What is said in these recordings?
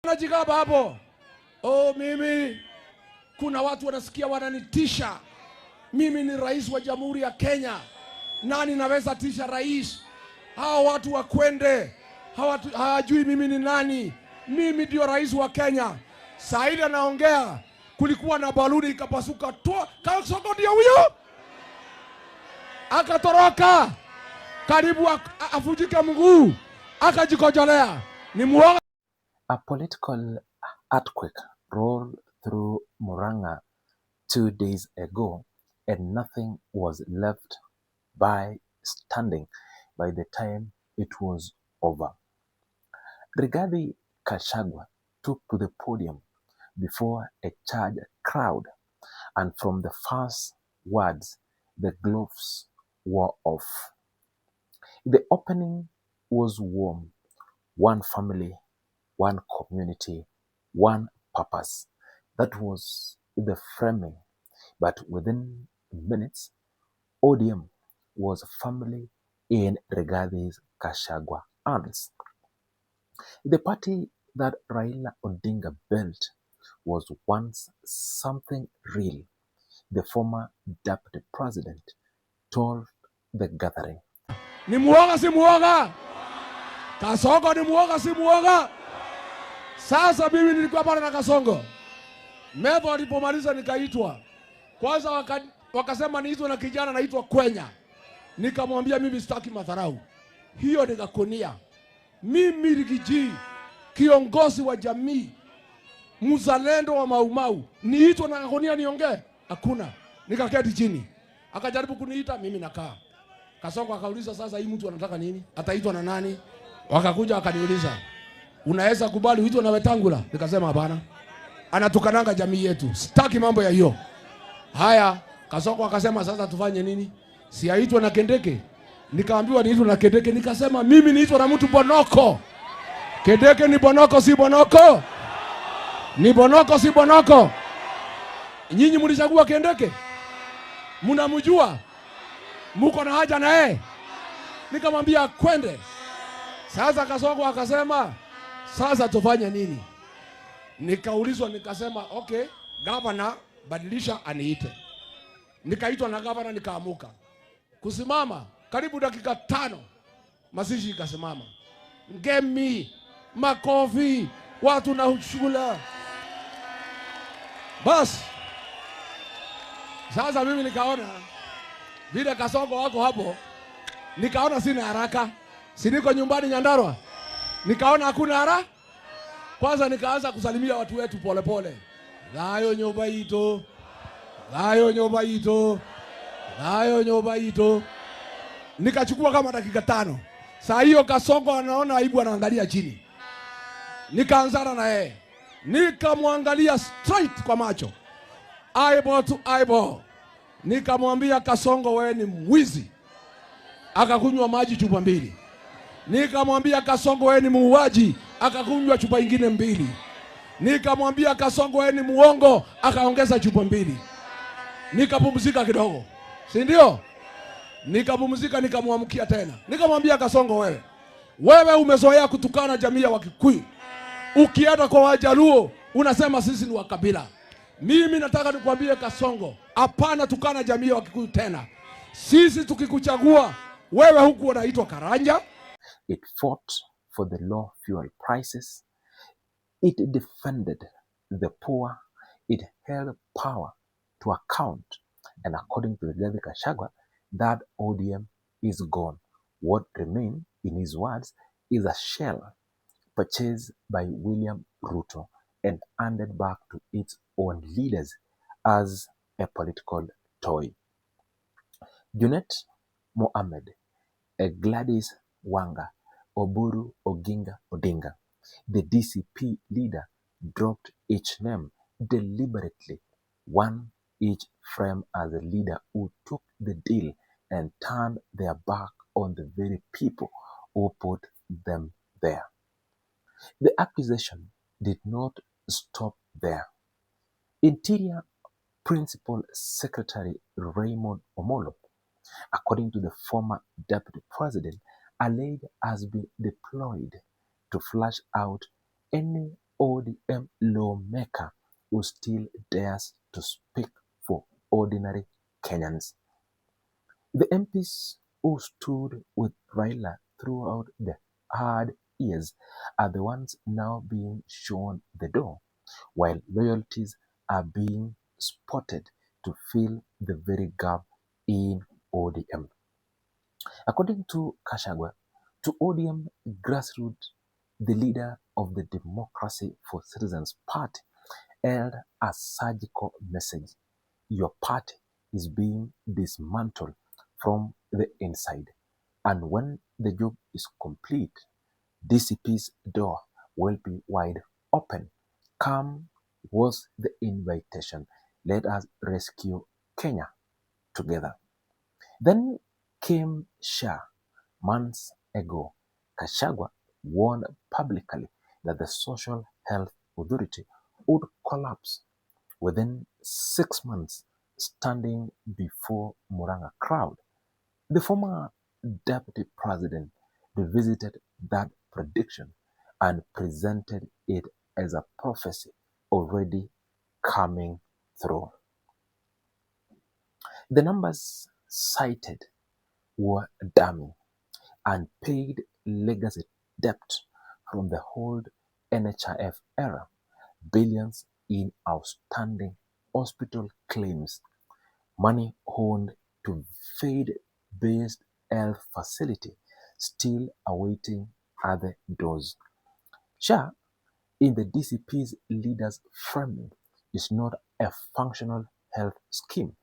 Najigaba hapo. Mimi kuna watu wanasikia wananitisha. Mimi ni rais wa Jamhuri ya Kenya. Nani naweza tisha rais? Hawa watu wakwende. Hawajui mimi ni nani. Mimi ndio rais wa Kenya. Saa ile naongea kulikuwa na baluni ikapasuka. Kasongo ndio huyo. Akatoroka. Karibu afujike mguu. Akajikojolea. Ni muoga. A political earthquake rolled through Murang'a 2 days ago, and nothing was left by standing by the time it was over. Rigathi Gachagua took to the podium before a charged crowd, and from the first words, the gloves were off. The opening was warm. One family, one community, one purpose. That was the framing. But within minutes, ODM was family in Rigathi Gachagua hands. The party that Raila Odinga built was once something real, the former deputy president told the gathering. Ni muoga si muoga? Kasongo ni muoga si muoga? Sasa mimi nilikuwa pale na Kasongo. Mevo alipomaliza nikaitwa. Kwanza wakasema niitwe na kijana naitwa Kwenya. Nikamwambia mimi sitaki madharau. Hiyo nikakonia. Mimi Rigiji, kiongozi wa jamii, mzalendo wa Maumau, niitwe na kakonia niongee? Hakuna. Nikaketi chini. Akajaribu kuniita, mimi nakaa. Kasongo akauliza sasa hii mtu anataka nini? Ataitwa na nani? Wakakuja wakaniuliza, unaweza kubali uitwe na Wetangula? Nikasema hapana. Anatukananga jamii yetu. Sitaki mambo ya hiyo. Haya, Kasongo akasema sasa tufanye nini? Si aitwe na Kendeke. Nikaambiwa niitwe na Kendeke, nikasema mimi niitwe na mtu Bonoko. Kendeke ni Bonoko si Bonoko? Ni Bonoko si Bonoko? Nyinyi mlichagua Kendeke? Mnamjua? Muko na haja na yeye? Nikamwambia kwende. Sasa Kasongo akasema sasa tufanye nini? Nikaulizwa nikasema okay, gavana badilisha aniite. Nikaitwa na gavana nikaamuka. Kusimama karibu dakika 5. Mazishi ikasimama. Ngemi, makofi, watu na uchula. Bas. Sasa mimi nikaona vile Kasongo wako hapo, nikaona sina haraka. Si niko nyumbani Nyandarua. Nikaona hakuna haraka. Kwanza nikaanza kusalimia watu wetu pole pole. Gayo nyoba ito. Gayo nyoba ito. Gayo nyoba ito. Nikachukua kama dakika 5. Saa hiyo Kasongo anaona aibu anaangalia chini. Nikaanzana na yeye. Nikamwangalia straight kwa macho. Eyeball to eyeball. Nikamwambia Kasongo wewe ni mwizi. Akakunywa maji chupa 2. Nikamwambia Kasongo wewe ni muuaji. Akakunywa chupa nyingine 2. Nikamwambia Kasongo wewe ni muongo. Akaongeza chupa 2. Nikapumzika kidogo. Si ndio? Nikapumzika nikamwamkia tena. Nikamwambia Kasongo wewe umezoea kutukana jamii ya Wakikuyu. Ukienda kwa Wajaluo unasema sisi ni wa kabila. Mimi nataka nikwambie Kasongo, hapana tukana jamii ya Wakikuyu tena. Sisi tukikuchagua wewe huku unaitwa Karanja. It fought for the low fuel prices. It defended the poor. It held power to account. And according to Rigathi Gachagua, that ODM is gone. What remained, in his words, is a shell purchased by William Ruto and handed back to its own leaders as a political toy. Junet Mohammed, Gladys Wanga, Oburu Oginga Odinga, the DCP leader, dropped each name deliberately, one each framed as a leader who took the deal and turned their back on the very people who put them there. The accusation did not stop there. Interior Principal Secretary Raymond Omolo, according to the former deputy president, alleged has been deployed to flush out any ODM lawmaker who still dares to speak for ordinary Kenyans. The MPs who stood with Raila throughout the hard years are the ones now being shown the door, while loyalties are being spotted to fill the very gap in ODM. According to Kashagwa, to ODM grassroots, the leader of the Democracy for Citizens Party held a surgical message. Your party is being dismantled from the inside. And when the job is complete, DCP's door will be wide open. Come was the invitation. Let us rescue Kenya together. Then came SHA. Months ago, Kashagwa warned publicly that the Social Health Authority would collapse within 6 months, standing before Murang'a crowd. The former deputy president revisited that prediction and presented it as a prophecy already coming through. The numbers cited were damning. Unpaid legacy debt from the old NHIF era, billions in outstanding hospital claims, money owed to faith-based health facility still awaiting other doors. SHA, in the DCP's leaders' framing, is not a functional health scheme.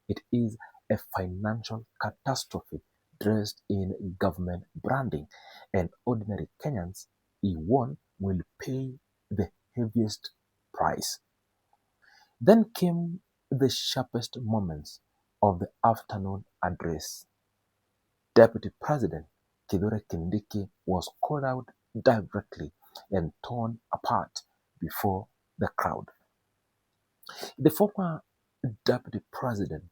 It is a financial catastrophe dressed in government branding, and ordinary Kenyans, he warned, will pay the heaviest price. Then came the sharpest moments of the afternoon address. Deputy President Kithure Kindiki was called out directly and torn apart before the crowd. The former deputy president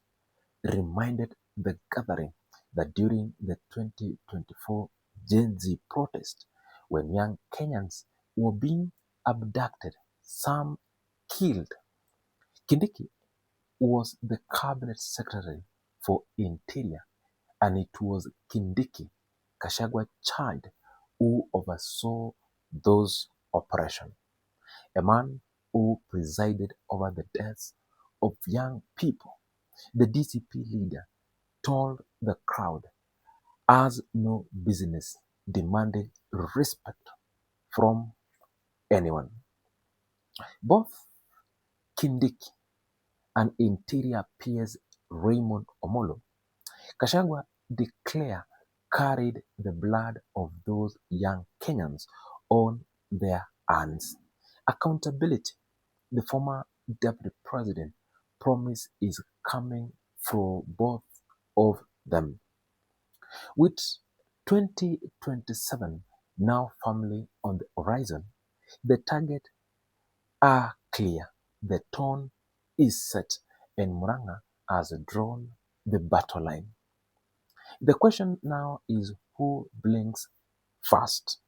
reminded the gathering that during the 2024 Gen Z protest, when young Kenyans were being abducted, some killed, Kindiki was the cabinet secretary for Interior, and it was Kindiki, Kashagwa child, who oversaw those operations. A man who presided over the deaths of young people. The DCP leader told the crowd has no business demanding respect from anyone. Both Kindiki and Interior PS Raymond Omolo, Kashagwa declare, carried the blood of those young Kenyans on their hands. Accountability, the former deputy president promise, is coming for both of them. With 2027 now firmly on the horizon, the target are clear, the tone is set, and Murang'a has drawn the battle line. The question now is who blinks first.